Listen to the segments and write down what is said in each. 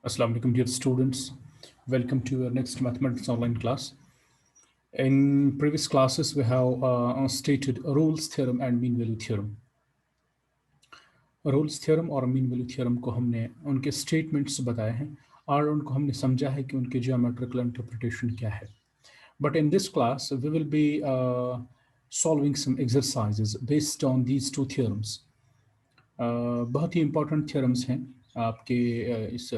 Assalamu alaikum, dear students. Welcome to your next mathematics online class. In previous classes, we have stated Rolle's theorem and mean value theorem. Rolle's theorem और mean value theorem को हमने उनके statements बताए हैं और उनको हमने समझा है कि उनके geometrical interpretation क्या है. But in this class, we will be solving some exercises based on these two theorems. बहुत ही important theorems हैं आपके इस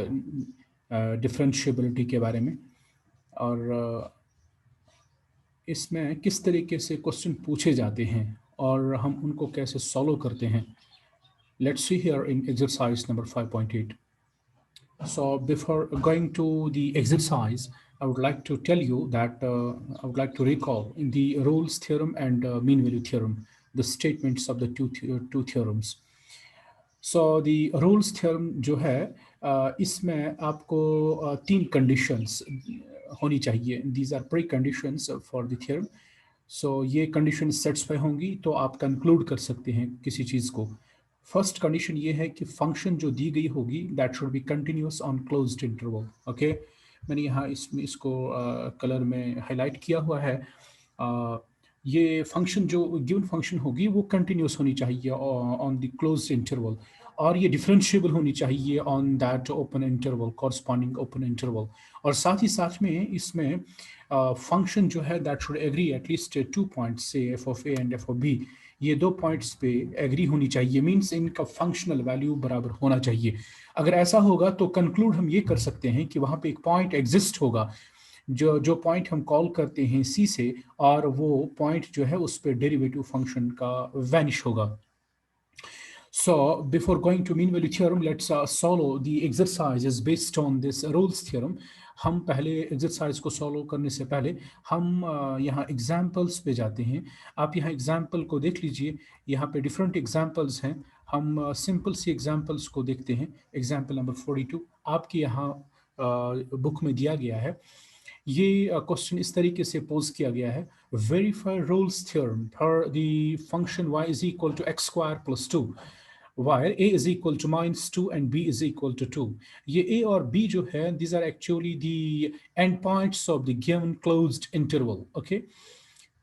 डिफरेंशिएबिलिटी के बारे में और इसमें किस तरीके से क्वेश्चन पूछे जाते हैं और हम उनको कैसे सॉल्व करते हैं. Let's see here in exercise number 5.8. So before going to the exercise, I would like to tell you that I would like to recall in the Rolle's theorem and mean value theorem the statements of the two theorems. So the Rolle's theorem जो है इसमें आपको तीन conditions होनी चाहिए. These are preconditions for the theorem. So ये condition satisfy होंगी तो आप कंक्लूड कर सकते हैं किसी चीज़ को. फर्स्ट कंडीशन ये है कि फंक्शन जो दी गई होगी that should be continuous on closed interval. Okay, मैंने यहाँ इसको कलर में हाईलाइट किया हुआ है. ये फंक्शन जो गिवन फंक्शन होगी वो कंटिन्यूस होनी चाहिए ऑन द क्लोज्ड इंटरवल और ये डिफरेंशिएबल होनी चाहिए on that open interval, corresponding open interval. और साथ ही साथ में इसमें फंक्शन जो है that should agree at least 2 points से F of A and F of B. ये 2 पॉइंट्स पे एग्री होनी चाहिए, मींस इनका फंक्शनल वैल्यू बराबर होना चाहिए. अगर ऐसा होगा तो कंक्लूड हम ये कर सकते हैं कि वहाँ पे एक पॉइंट एग्जिस्ट होगा जो पॉइंट हम कॉल करते हैं सी से, और वो पॉइंट जो है उस पर डेरिवेटिव फंक्शन का वैनिश होगा. So before going to mean value theorem, let's solve the exercises based on this Rolle's theorem. हम पहले एक्सरसाइज को सॉल्व करने से पहले हम यहाँ एग्जाम्पल्स पे जाते हैं. आप यहाँ एग्जाम्पल को देख लीजिए, यहाँ पे डिफरेंट एग्जाम्पल्स हैं. हम सिंपल सी एग्जाम्पल्स को देखते हैं. एग्जाम्पल नंबर 42 आपके यहाँ बुक में दिया गया है. ये क्वेश्चन इस तरीके से पोज किया गया है. Verify Rolle's theorem for the function y is equal to X square plus 2 where a is equal to -2 and b is equal to 2. ये a और b जो है these are actually the endpoints of the given closed interval. Okay,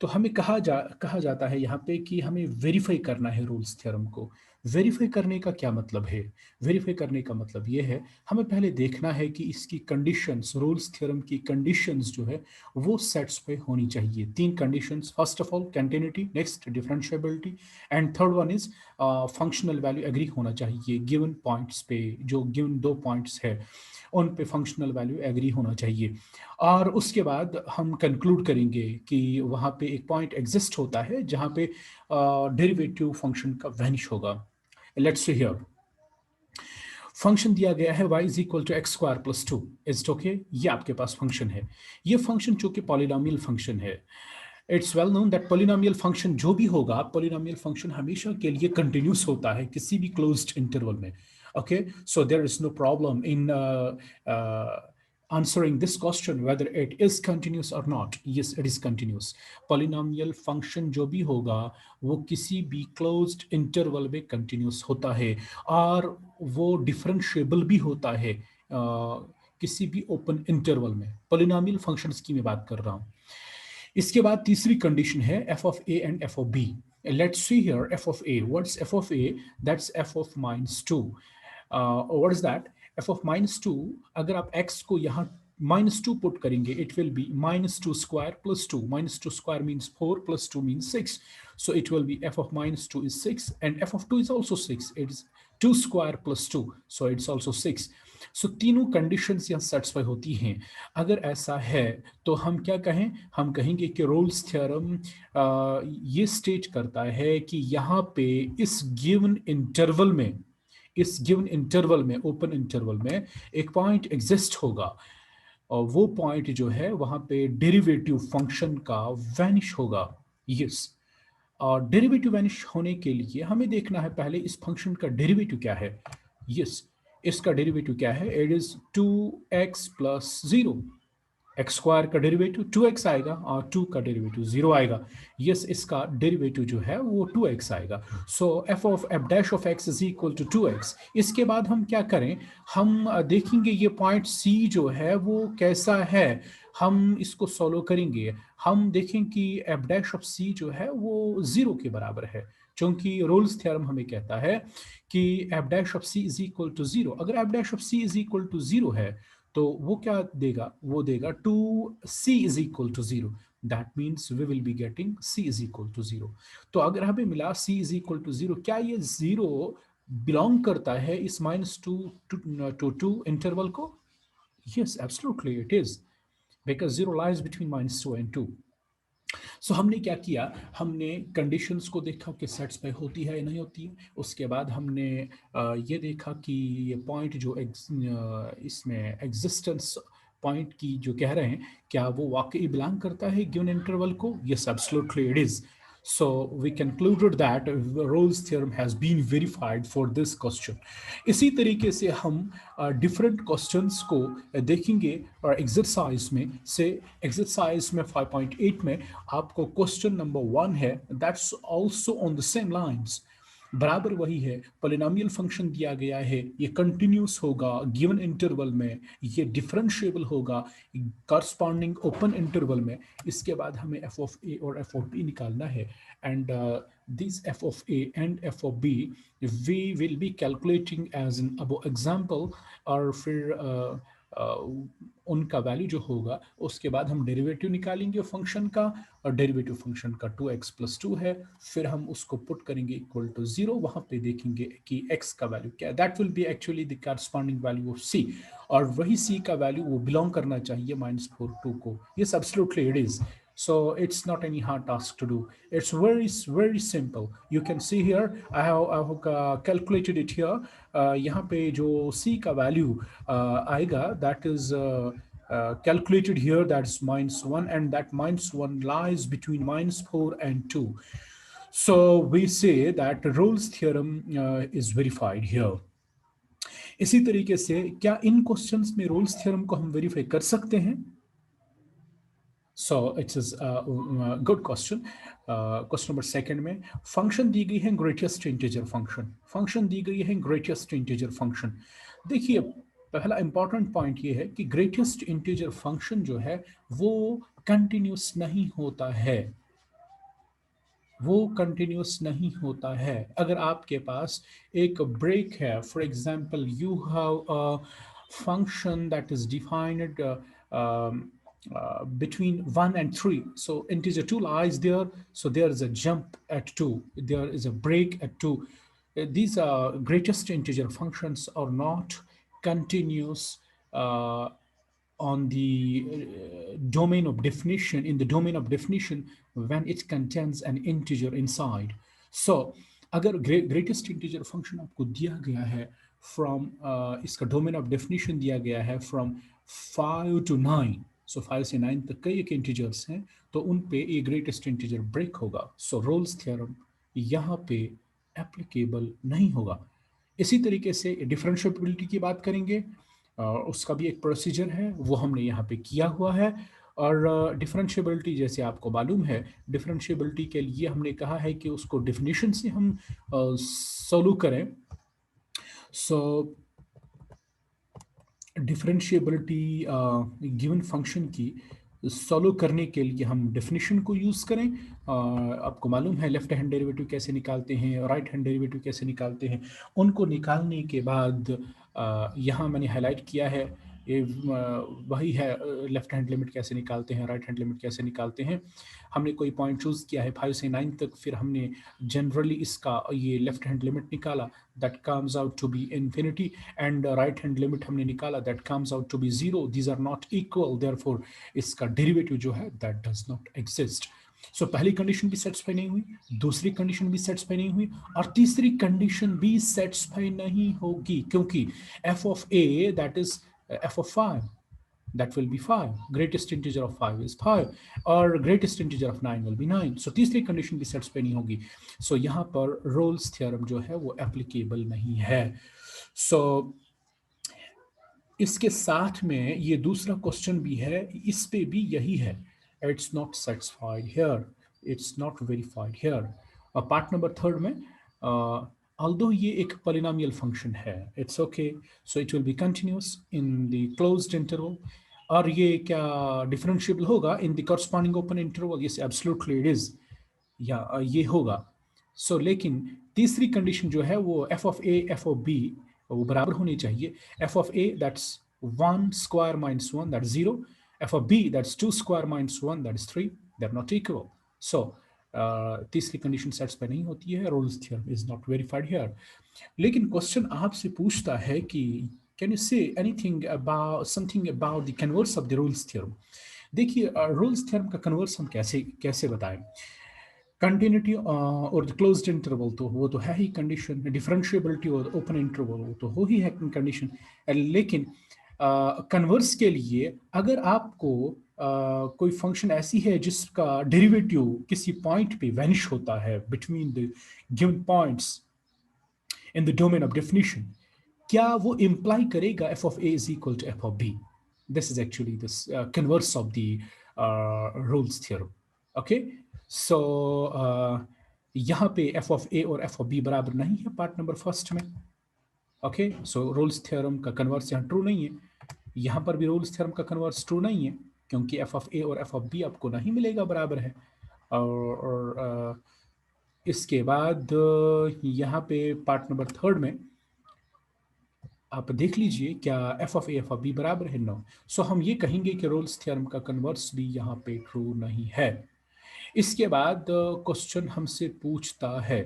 तो हमें कहा जाता है यहाँ पे कि हमें वेरीफाई करना है रोल्स थ्योरम को. वेरीफाई करने का क्या मतलब है? वेरीफाई करने का मतलब ये है हमें पहले देखना है कि इसकी कंडीशंस, रोल्स थ्योरम की कंडीशंस जो है वो सेटिस्फाई होनी चाहिए. 3 conditions. First of all continuity, next differentiability and third one is functional value agree होना चाहिए. गिवन पॉइंट्स पे जो गिवन 2 पॉइंट्स है उन पे फंक्शनल वैल्यू एग्री होना चाहिए. और उसके बाद हम कंक्लूड करेंगे कि वहाँ पे एक पॉइंट एग्जिस्ट होता है जहाँ पे डेरिवेटिव फंक्शन का वैनिश होगा. लेट्स सी हियर फंक्शन दिया गया है y is equal to X square plus 2. Is okay, ये आपके पास फंक्शन है. ये फंक्शन चूंकि पॉलिनोमियल फंक्शन है, it's well known that polynomial function जो भी होगा, पॉलिनोमियल फंक्शन हमेशा के लिए कंटिन्यूस होता है किसी भी क्लोज्ड इंटरवल में. Okay, so there is no problem in answering this question whether it is continuous or not. Yes, it is continuous. Polynomial function जो भी होगा वो किसी भी closed interval में continuous होता है और वो differentiable भी होता है किसी भी open interval में. Polynomial functions की मैं बात कर रहा हूँ. इसके बाद तीसरी कंडीशन है f of a and f of b. Let's see here f of a. What's f of a? That's f of -2. What is that? f of -2, अगर आप x को यहाँ -2 पुट करेंगे, it will be -2 square plus 2. -2 square means 4 plus 2 means 6. So it will be f of -2 is 6 and f of 2 is also 6. It is 2 square plus 2. So it's also 6. So तीनों conditions यहाँ satisfy होती हैं. अगर ऐसा है तो हम क्या कहें? हम कहेंगे कि रोल्स थ्योरम ये स्टेट करता है कि यहाँ पे इस गिवन इंटरवल में, ओपन इंटरवल में एक पॉइंट एग्जिस्ट होगा और वो पॉइंट जो है वहां पे डेरिवेटिव फंक्शन का वैनिश होगा. यस, और डेरिवेटिव वैनिश होने के लिए हमें देखना है पहले इस फंक्शन का डेरिवेटिव क्या है. यस, इसका डेरिवेटिव क्या है? It is 2x + 0. X square का डेरिवेटिव 2x आएगा और 2 का डेरिवेटिव 0 आएगा। यस, इसका डेरिवेटिव जो है वो 2x आएगा। So f dash of x is equal to 2x। इसके बाद हम क्या करें, हम देखेंगे ये पॉइंट c जो है वो कैसा है, हम इसको सॉल्व करेंगे। हम देखें कि f डैश ऑफ c जो है वो 0 के बराबर है, क्योंकि रोल्स थ्योरम हमें कहता है कि f dash of c is equal to 0। अगर f dash of c is equal to 0 है तो वो क्या देगा, वो देगा 2c is equal to 0। That means we will be getting c is equal to 0। तो अगर हमें मिला c इज इक्वल टू 0, क्या ये 0 बिलोंग करता है इस -2 इंटरवल को? Yes, absolutely it is, because 0 lies between -2 and 2। सो हमने क्या किया, हमने कंडीशंस को देखा कि सेटिस्फाई होती है या नहीं होती है। उसके बाद हमने ये देखा कि ये पॉइंट जो इसमें एग्जिस्टेंस पॉइंट की जो कह रहे हैं, क्या वो वाकई बिलोंग करता है गिवन इंटरवल को? Yes, absolutely it is. So we concluded that Rolle's theorem has been verified for this question. इसी तरीके से हम डिफरेंट क्वेश्चंस को देखेंगे और एक्सरसाइज में से। एक्सरसाइज में 5.8 में आपको क्वेश्चन नंबर 1 है, that's also on the same lines, बराबर वही है। पोलिनोमियल फंक्शन दिया गया है, ये कंटिन्यूस होगा गिवन इंटरवल में, ये डिफरेंशिएबल होगा करस्पॉन्डिंग ओपन इंटरवल में। इसके बाद हमें एफ ऑफ ए और एफ ऑफ बी निकालना है, and this F of A and F of B we will be calculating as an अबो एग्जाम्पल। और फिर उनका वैल्यू जो होगा उसके बाद हम डेरिवेटिव निकालेंगे फंक्शन का, और डेरिवेटिव फंक्शन का 2x + 2 है। फिर हम उसको पुट करेंगे इक्वल टू 0, वहां पे देखेंगे कि x का वैल्यू क्या है। That will be actually the corresponding value of c, और वही c का वैल्यू वो बिलोंग करना चाहिए -4 2 को। Yes, absolutely it is. So it's not any hard task to do. It's very simple. You can see here I have calculated it here. यहाँ पे जो c का वैल्यू आएगा, that is calculated here, that's -1, and that -1 lies between -4 and 2. So we say that Rolle's theorem is verified here. इसी तरीके से क्या इन questions में रोल्स थ्योरम को हम वेरीफाई कर सकते हैं? So it's good question. Question number second में फंक्शन दी गई है ग्रेटेस्ट इंटीजर फंक्शन। फंक्शन दी गई है ग्रेटेस्ट इंटीजर फंक्शन। देखिए, पहला इंपॉर्टेंट पॉइंट ये है कि ग्रेटेस्ट इंटीजर फंक्शन जो है वो कंटिन्यूस नहीं होता है, वो कंटिन्यूस नहीं होता है। अगर आपके पास एक ब्रेक है, for example you have a function that is defined between 1 and 3. So integer 2 lies there. So there is a jump at 2. There is a break at 2. These greatest integer functions are not continuous on the domain of definition, in the domain of definition when it contains an integer inside. So अगर greatest integer function आपको दिया गया है from इसका domain of definition दिया गया है from 5 to 9, सो 5 से 9 तक कई एक इंटीजर्स हैं, तो उन पे ये ग्रेटेस्ट इंटीजर ब्रेक होगा। सो रोल्स थ्योरम यहाँ पे एप्लीकेबल नहीं होगा। इसी तरीके से डिफरेंशिएबिलिटी की बात करेंगे, उसका भी एक प्रोसीजर है, वो हमने यहाँ पे किया हुआ है। और डिफरेंशिएबिलिटी जैसे आपको मालूम है, डिफरेंशिएबिलिटी के लिए हमने कहा है कि उसको डेफिनेशन से हम सॉल्व करें। सो डिफरेंशिएबिलिटी गिवन फंक्शन की सॉल्व करने के लिए हम डेफिनेशन को यूज़ करें। आपको मालूम है लेफ्ट हैंड डेरिवेटिव कैसे निकालते हैं, राइट हैंड डेरिवेटिव कैसे निकालते हैं। उनको निकालने के बाद यहाँ मैंने हाईलाइट किया है, ये वही है, लेफ्ट हैंड लिमिट कैसे निकालते हैं, राइट हैंड लिमिट कैसे निकालते हैं। हमने कोई पॉइंट चूज़ किया है 5 से 9 तक, फिर हमने जनरली इसका ये लेफ्ट हैंड लिमिट निकाला, that comes out to be infinity, and right hand limit हमने निकाला, that comes out to be 0। These are not equal, therefore इसका डेरिवेटिव जो है that does not exist. So पहली कंडीशन भी सेटिस्फाई नहीं हुई, दूसरी कंडीशन भी सेटिस्फाई नहीं हुई, और तीसरी कंडीशन भी सेटिस्फाई नहीं होगी, क्योंकि f of a that is f of 5, that will be 5, greatest integer of 5 is 5, और greatest integer of 9 will be 9। so तीसरी कंडीशन भी सेटिस्फाई नहीं होगी। so यहाँ पर रोल्स थ्योरम जो है वो एप्लीकेबल नहीं है। so इसके साथ में ये दूसरा क्वेश्चन भी है, इस पे भी यही है, it's not satisfied here, it's not verified here. और पार्ट नंबर थर्ड में ऑल्दो ये एक पॉलिनोमियल फंक्शन है, it's okay, so it will be continuous in the closed interval. और ये क्या डिफरेंशिएबल होगा in the corresponding open interval? Yes absolutely it is, या ये होगा। सो लेकिन तीसरी कंडीशन जो है वो F of A F of B वो बराबर होनी चाहिए। F of A that's 1 square minus 1 that's 0, F of B that's 2 square minus 1 that's 3, they are not equal. So तीसरी कंडीशन सेटिस्फाई नहीं होती है, Rolle's theorem is not verified here. लेकिन question आपसे पूछता है कि can you say anything about something about the converse of the Rolle's theorem. देखिए रोल्स थ्योरम का कन्वर्स हम कैसे कैसे बताएं। कंटिन्यूटी और द क्लोज्ड इंटरवल तो वो तो है ही कंडीशन, डिफरेंशिएबिलिटी और ओपन इंटरवल वो तो हो ही है कंडीशन। लेकिन कन्वर्स के लिए अगर आपको कोई फंक्शन ऐसी है जिसका डेरिवेटिव किसी पॉइंट पे वैनिश होता है between the given points in the domain of definition, क्या वो इम्प्लाई करेगा F of A is equal to F of B? This is actually this converse of the Rolle's theorem. Okay, so यहाँ पे F of ए और F of B बराबर नहीं है part number first में। ओके, सो रोल्स थ्योरम का converse यहाँ true नहीं है, यहाँ पर भी रोल्स थ्योरम का कन्वर्स ट्रू नहीं है, क्योंकि एफ ऑफ ए और एफ ऑफ बी आपको नहीं मिलेगा बराबर है। और इसके बाद यहाँ पे पार्ट नंबर थर्ड में आप देख लीजिए क्या F of A F of B बराबर है, नो। सो हम ये कहेंगे कि रोल्स थ्योरम का कन्वर्स भी यहाँ पे ट्रू नहीं है। इसके बाद क्वेश्चन हमसे पूछता है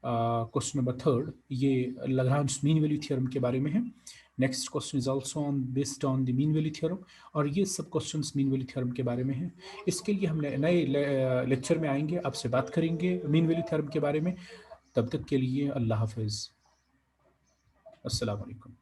क्वेश्चन नंबर थर्ड, ये लाग्रांज मीन वैल्यू थ्योरम के बारे में है। Next question is also on based on the mean value theorem, और ये सब क्वेश्चंस मीन वैल्यू थ्योरम के बारे में हैं। इसके लिए हम नए लेक्चर में आएंगे, आपसे बात करेंगे मीन वैल्यू थ्योरम के बारे में। तब तक के लिए अल्लाह हाफिज़, अस्सलाम वालेकुम।